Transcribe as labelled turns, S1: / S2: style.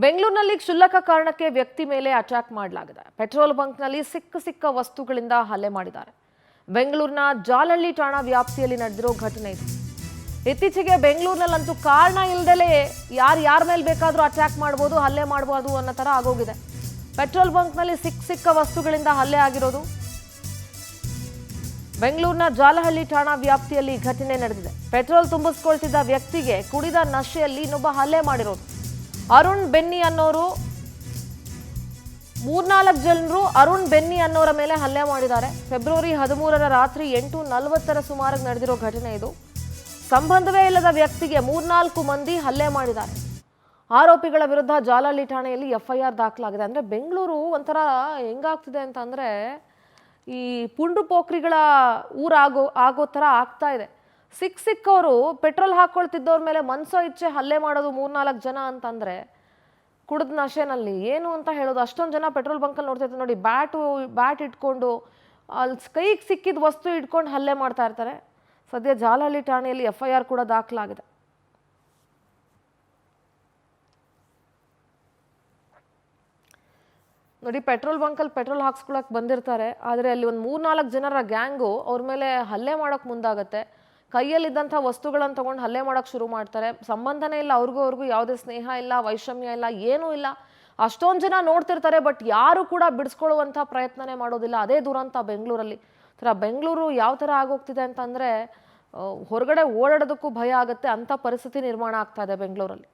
S1: ಬೆಂಗಳೂರಿನಲ್ಲಿ ಕ್ಷುಲ್ಲಕ ಕಾರಣಕ್ಕೆ ವ್ಯಕ್ತಿ ಮೇಲೆ ಅಟ್ಯಾಕ್ ಮಾಡಲಾಗಿದೆ. ಪೆಟ್ರೋಲ್ ಬಂಕ್ನಲ್ಲಿ ಸಿಕ್ಕ ವಸ್ತುಗಳಿಂದ ಹಲ್ಲೆ ಮಾಡಿದ್ದಾರೆ. ಬೆಂಗಳೂರಿನ ಜಾಲಹಳ್ಳಿ ಠಾಣಾ ವ್ಯಾಪ್ತಿಯಲ್ಲಿ ನಡೆದಿರೋ ಘಟನೆ ಇದು. ಇತ್ತೀಚೆಗೆ ಬೆಂಗಳೂರಿನಲ್ಲಂತೂ ಕಾರಣ ಇಲ್ಲದಲೇ ಯಾರ ಮೇಲೆ ಬೇಕಾದರೂ ಅಟ್ಯಾಕ್ ಮಾಡಬಹುದು, ಹಲ್ಲೆ ಮಾಡಬಹುದು ಅನ್ನೋ ತರ ಆಗೋಗಿದೆ. ಪೆಟ್ರೋಲ್ ಬಂಕ್ನಲ್ಲಿ ಸಿಕ್ಕ ವಸ್ತುಗಳಿಂದ ಹಲ್ಲೆ ಆಗಿರೋದು. ಬೆಂಗಳೂರಿನ ಜಾಲಹಳ್ಳಿ ಠಾಣಾ ವ್ಯಾಪ್ತಿಯಲ್ಲಿ ಘಟನೆ ನಡೆದಿದೆ. ಪೆಟ್ರೋಲ್ ತುಂಬಿಸಿಕೊಳ್ತಿದ್ದ ವ್ಯಕ್ತಿಗೆ ಕುಡಿದ ನಶೆಯಲ್ಲಿ ಇನ್ನೊಬ್ಬ ಹಲ್ಲೆ ಮಾಡಿರೋದು. ಅರುಣ್ ಬೆನ್ನಿ ಅನ್ನೋರು 3-4 ಜನರು ಅರುಣ್ ಬೆನ್ನಿ ಅನ್ನೋರ ಮೇಲೆ ಹಲ್ಲೆ ಮಾಡಿದ್ದಾರೆ. ಫೆಬ್ರವರಿ 13ರ ರಾತ್ರಿ 8:40 ಸುಮಾರಿಗೆ ನಡೆದಿರೋ ಘಟನೆ ಇದು. ಸಂಬಂಧವೇ ಇಲ್ಲದ ವ್ಯಕ್ತಿಗೆ 3-4 ಮಂದಿ ಹಲ್ಲೆ ಮಾಡಿದ್ದಾರೆ. ಆರೋಪಿಗಳ ವಿರುದ್ಧ ಜಾಲಹಳ್ಳಿ ಠಾಣೆಯಲ್ಲಿ FIR ದಾಖಲಾಗಿದೆ. ಅಂದ್ರೆ ಬೆಂಗಳೂರು ಒಂಥರ ಹೆಂಗಾಗ್ತಿದೆ ಅಂತ ಅಂದ್ರೆ ಈ ಪುಂಡು ಪೋಖ್ರಿಗಳ ಆಗೋ ತರ ಆಗ್ತಾ ಇದೆ. ಸಿಕ್ಕವರು ಪೆಟ್ರೋಲ್ ಹಾಕೊಳ್ತಿದ್ದವ್ರ ಮೇಲೆ ಮನ್ಸೋ ಇಚ್ಛೆ ಹಲ್ಲೆ ಮಾಡೋದು 3-4 ಜನ ಅಂತಂದ್ರೆ ಕುಡಿದ ನಶೆನಲ್ಲಿ ಏನು ಅಂತ ಹೇಳೋದು. ಅಷ್ಟೊಂದು ಜನ ಪೆಟ್ರೋಲ್ ಬಂಕಲ್ಲಿ ನೋಡ್ತಾ ಇರ್ತಾರೆ ನೋಡಿ, ಬ್ಯಾಟ್ ಇಟ್ಕೊಂಡು ಅಲ್ಲಿ ಕೈಗೆ ಸಿಕ್ಕಿದ ವಸ್ತು ಇಟ್ಕೊಂಡು ಹಲ್ಲೆ ಮಾಡ್ತಾ ಇರ್ತಾರೆ. ಸದ್ಯ ಜಾಲಹಳ್ಳಿ ಠಾಣೆಯಲ್ಲಿ FIR ಕೂಡ ದಾಖಲಾಗಿದೆ. ನೋಡಿ, ಪೆಟ್ರೋಲ್ ಬಂಕಲ್ಲಿ ಪೆಟ್ರೋಲ್ ಹಾಕ್ಸ್ಕೊಳಕ್ ಬಂದಿರ್ತಾರೆ, ಆದರೆ ಅಲ್ಲಿ ಒಂದು 3-4 ಜನರ ಗ್ಯಾಂಗು ಅವ್ರ ಮೇಲೆ ಹಲ್ಲೆ ಮಾಡೋಕೆ ಮುಂದಾಗತ್ತೆ. ಕೈಯಲ್ಲಿದ್ದಂಥ ವಸ್ತುಗಳನ್ನು ತಗೊಂಡು ಹಲ್ಲೆ ಮಾಡೋಕೆ ಶುರು ಮಾಡ್ತಾರೆ. ಸಂಬಂಧನೇ ಇಲ್ಲ, ಅವ್ರಿಗೂ ಯಾವುದೇ ಸ್ನೇಹ ಇಲ್ಲ, ವೈಷಮ್ಯ ಇಲ್ಲ, ಏನೂ ಇಲ್ಲ. ಅಷ್ಟೊಂದು ಜನ ನೋಡ್ತಿರ್ತಾರೆ, ಬಟ್ ಯಾರು ಕೂಡ ಬಿಡಿಸ್ಕೊಳ್ಳುವಂಥ ಪ್ರಯತ್ನನೇ ಮಾಡೋದಿಲ್ಲ. ಅದೇ ದುರಂತ ಬೆಂಗಳೂರಲ್ಲಿ. ಬೆಂಗಳೂರು ಯಾವ ಥರ ಆಗೋಗ್ತಿದೆ ಅಂತಂದರೆ ಹೊರಗಡೆ ಓಡಾಡೋದಕ್ಕೂ ಭಯ ಆಗುತ್ತೆ, ಅಂಥ ಪರಿಸ್ಥಿತಿ ನಿರ್ಮಾಣ ಆಗ್ತಾ ಇದೆ ಬೆಂಗಳೂರಲ್ಲಿ.